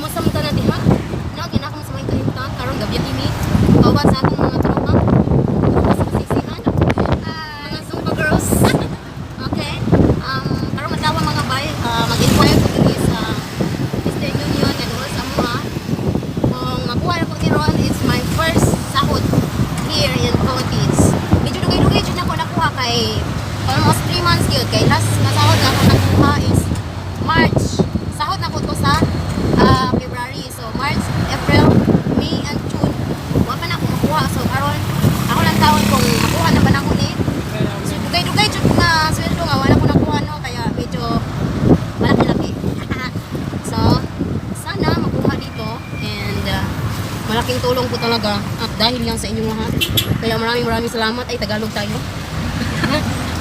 kumusta mo tanan diha? Na gina ko sa mga kahimtang karon gabi ini. Kawat sa akong mga tropa. Tropa sa siksihan. Mga Zumba girls. Okay. Karon matawa mga bay, mag-inquire ko diri sa Eastern Union and also mo kung makuha na ko ni Ron, it's my first sahod here in Philippines. Medyo dugay-dugay jud na ko nakuha kay almost 3 months gyud kay last na sahod na ako nakuha is March. Sahod na ko to sa February. So March, April, May and June. Wa pa na ako makuha. So karon ako lang taon kung makuha na ba na ko ni. So dugay-dugay jud na sweldo nga wala ko nakuha no kaya medyo malaki-laki. So sana makuha dito and malaking tulong po talaga at dahil yan sa inyong lahat. Kaya maraming salamat. Ay Tagalog tayo.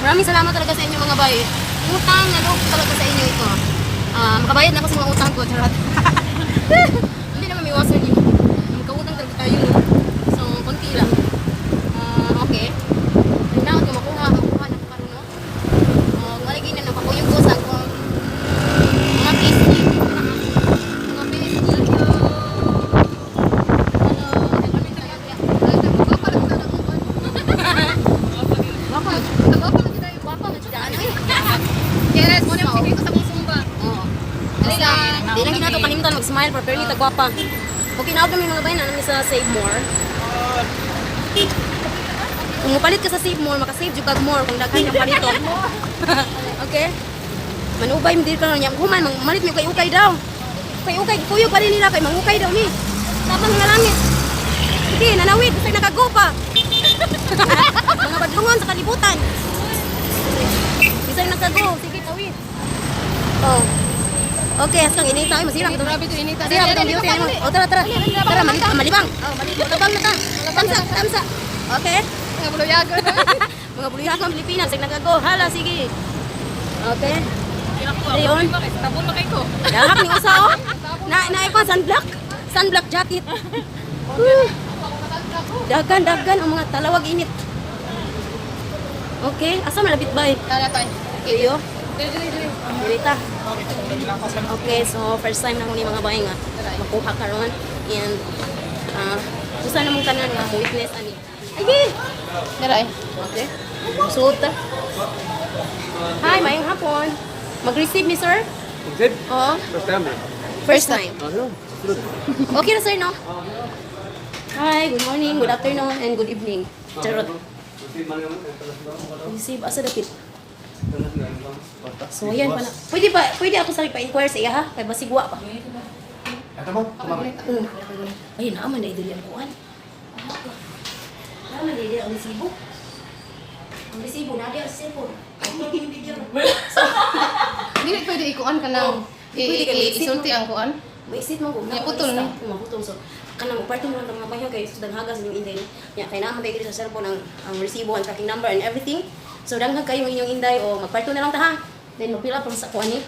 Maraming salamat talaga sa inyo mga bay. Utang na loob talaga sa inyo ito. Makabayad na ako sa mga utang ko. Charot. Hindi naman may wasan yun. Magkautang talaga tayo. No? So, konti lang. Okay. Kailangan ko makuha na ko karoon. No? Maligay na napakuyong ko sa akong mga pastry. Mga pastry. Yes, mo na ko sa mong Zumba. Di lang ginato kalimutan mag-smile pero pero nita gwapa. Okay na kami mga bayan na sa Save More. Kung mupalit ka sa Save More, maka-save jud kag more kung daghan kang palito. Okay? Manubay mo diri ka nya human malit mi kay ukay daw. Kay ukay kuyog pa rin nila kay mangukay daw ni. Sabang nga langit. Sige, nanawid kasi nakago pa. Mga badlungon sa kalibutan. Bisay nakago, sige tawid. Oh. Okay, asang inita ay masira kita. Grabe to inita. Masira kita beauty mo. Oh, tara. Tara, malibang. Malibang na ta. Tamsa. Okay. Mga buluyagan. Mga buluyagan Pilipinas ay nagago. Hala, sige. Okay. Ayun. Tabon mo kay ko. Dahak ni usa oh. Na pa sunblock jacket. Dagan ang mga talawag init. Okay, asa malapit bay? Tara tay. Iyo. Dili. Dirita. Okay, so first time na ko ni mga bahay nga makuha karon and usa na mong tanan nga mo witness ani. Ay, Dara. okay. Suot ta. Hi, mayong hapon. Mag-receive ni sir? Good. Oo. First time. First time. Ano? Okay na sir, no? Hi, good morning, good afternoon, and good evening. Charot. Receive, asa dapit? So, yan pa na. Pwede ako sa pa-inquire sa iya ha? Kaya basigwa pa. Ito mo? Ay, naaman na idili ang kuhan. Naaman na idili ang resibo. Ang resibo, nadi ang cellphone. Dili pwede ikuan ka lang. Pwede ka i-exit Isulti ang kuan. Maisit mo kung Naputol na. Maputol. So, kanang parte mo lang ng mga bayo kay daghagas yung inday. Ya, kay naman kayo sa cellphone ang resibo, ang tracking number and everything. So, daghag kayo inyong inday o magparto na lang ta ha. Then, magpila pa sa kuan ni.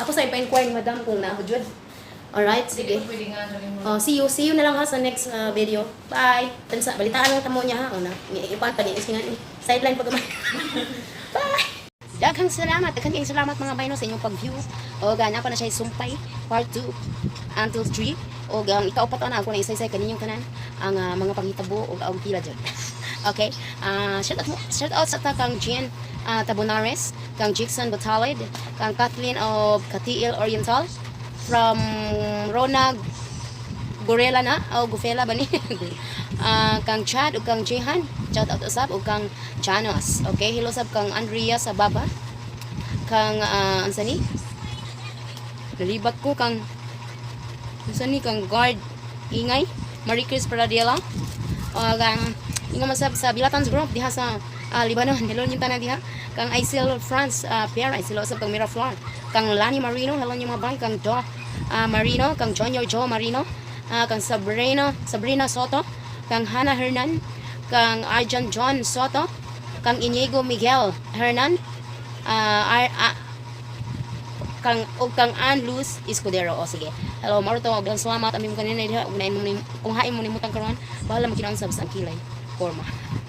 Ako sa ipa-inquire ni madam kung nahudjud. Alright, sige. Pwede nga Oh, see you na lang ha sa next video. Bye. Tansa, balitaan lang tamo niya ha. Una, ipan pa ni sideline pa gamay. Bye. Daghang salamat mga bayno sa inyong pag-view. O gana pa na siya sumpay part 2 until 3. O gang ikaupat na ako na isa-isa kaninyong tanan ang mga panghitabo o ang pila dyan. Okay. Shout out sa kang Jean Tabonares, kang Jackson Batalid, kang Kathleen of Katiil Oriental, from Rona Gorela na o Gufela ba ni? Kang Chad o kang Jehan, shout out usab o kang Janos. Okay, hello sab kang Andrea sa baba. Kang ansani? Nalibat ko kang ansani kang guard ingay, Marie Chris Pradela. Kang ingon masab sa Bilatans group diha sa Libanon, hello yung tanan diha. Kang Aisel France Pierre, hello sab kang Miraflor. Kang Lani Marino, hello yung mga bang kang Do Marino, kang Junior Joe Marino. Kang Sabrina Soto, kang Hannah Hernan, kang Arjan John Soto, kang Inigo Miguel Hernan, kang Ann Luz Escudero. O sige. Hello, Maruto, maglang salamat. Amin mo kanina, kung hain mo nimutang karon, bahala makinang sa kilay. Forma.